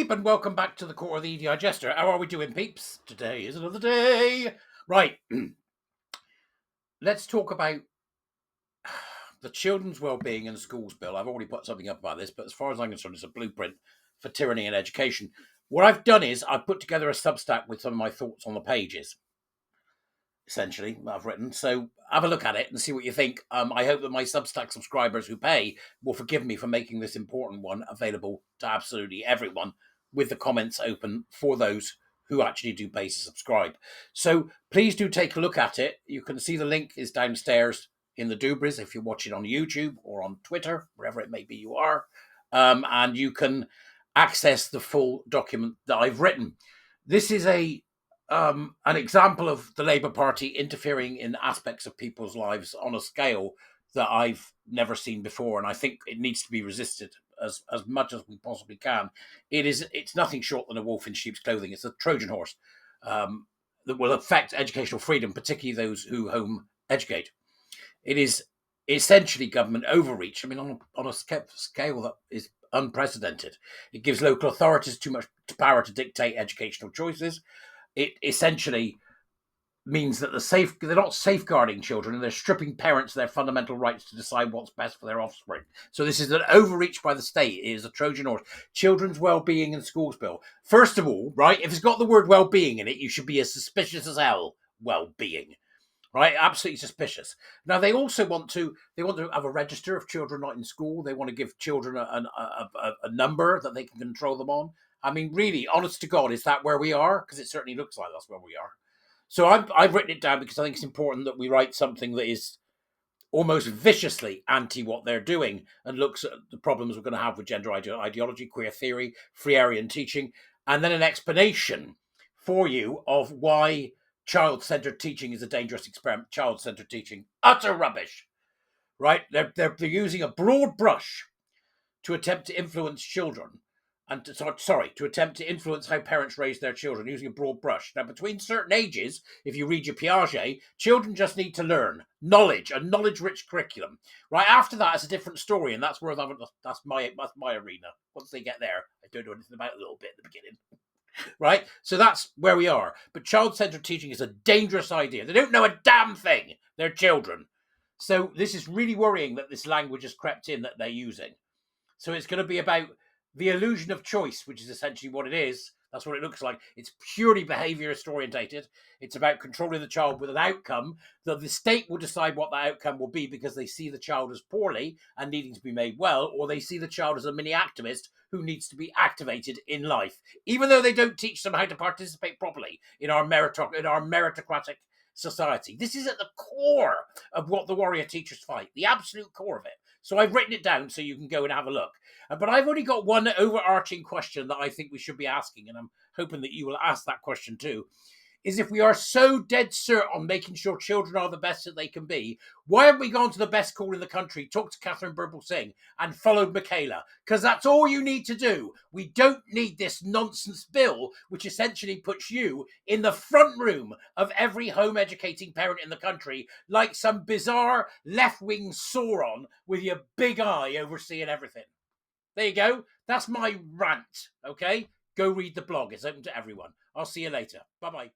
peep, and welcome back to the core of the Edijester. How are we doing, peeps? Today is another day. Right. Let's talk about the Children's Wellbeing in Schools Bill. I've already put something up about this, but as far as I'm concerned, it's a blueprint for tyranny in education. What I've done is I've put together a Substack with some of my thoughts on the pages, essentially, that I've written. So have a look at it and see what you think. I hope that my Substack subscribers who pay will forgive me for making this important one available to absolutely everyone, with the comments open for those who actually do pay to subscribe. So please do take a look at it. You can see the link is downstairs in the Dubras if you're watching on YouTube or on Twitter, wherever it may be you are. And you can access the full document that I've written. This is an example of the Labour Party interfering in aspects of people's lives on a scale that I've never seen before, and I think it needs to be resisted as much as we possibly can. It's nothing short than a wolf in sheep's clothing. It's a Trojan horse that will affect educational freedom, particularly those who home educate. It is essentially government overreach. I mean, on a scale that is unprecedented. It gives local authorities too much power to dictate educational choices. It essentially means that they're not safeguarding children, and they're stripping parents of their fundamental rights to decide what's best for their offspring. So this is an overreach by the state. It is a Trojan horse. Children's Wellbeing in Schools Bill. First of all, right, if it's got the word well-being in it, you should be as suspicious as hell. Well-being, right? Absolutely suspicious. Now they also want to have a register of children not in school. They want to give children a number that they can control them on. I mean, really, honest to God, is that where we are? Because it certainly looks like that's where we are. So I've written it down because I think it's important that we write something that is almost viciously anti what they're doing and looks at the problems we're going to have with gender ideology, queer theory, free Aryan teaching, and then an explanation for you of why child-centered teaching is a dangerous experiment. Child-centered teaching, utter rubbish, right? They're using a broad brush to attempt to influence children. And to attempt to influence how parents raise their children using a broad brush. Now, between certain ages, if you read your Piaget, children just need to learn knowledge, a knowledge-rich curriculum. Right after that, it's a different story, and that's my arena. Once they get there, I don't know anything about it a little bit at the beginning. Right? So that's where we are. But child-centered teaching is a dangerous idea. They don't know a damn thing. They're children. So this is really worrying that this language has crept in that they're using. So it's going to be about the illusion of choice, which is essentially what it is. That's what it looks like. It's purely behaviorist orientated. It's about controlling the child with an outcome that the state will decide what that outcome will be because they see the child as poorly and needing to be made well, or they see the child as a mini activist who needs to be activated in life, even though they don't teach them how to participate properly in our meritocratic society. This is at the core of what the warrior teachers fight, the absolute core of it. So I've written it down so you can go and have a look. But I've only got one overarching question that I think we should be asking, and I'm hoping that you will ask that question too, is if we are so dead cert on making sure children are the best that they can be, why haven't we gone to the best school in the country, talked to Catherine Birbal Singh, and followed Michaela? Because that's all you need to do. We don't need this nonsense bill, which essentially puts you in the front room of every home educating parent in the country, like some bizarre left-wing sauron with your big eye overseeing everything. There you go. That's my rant, okay? Go read the blog. It's open to everyone. I'll see you later. Bye-bye.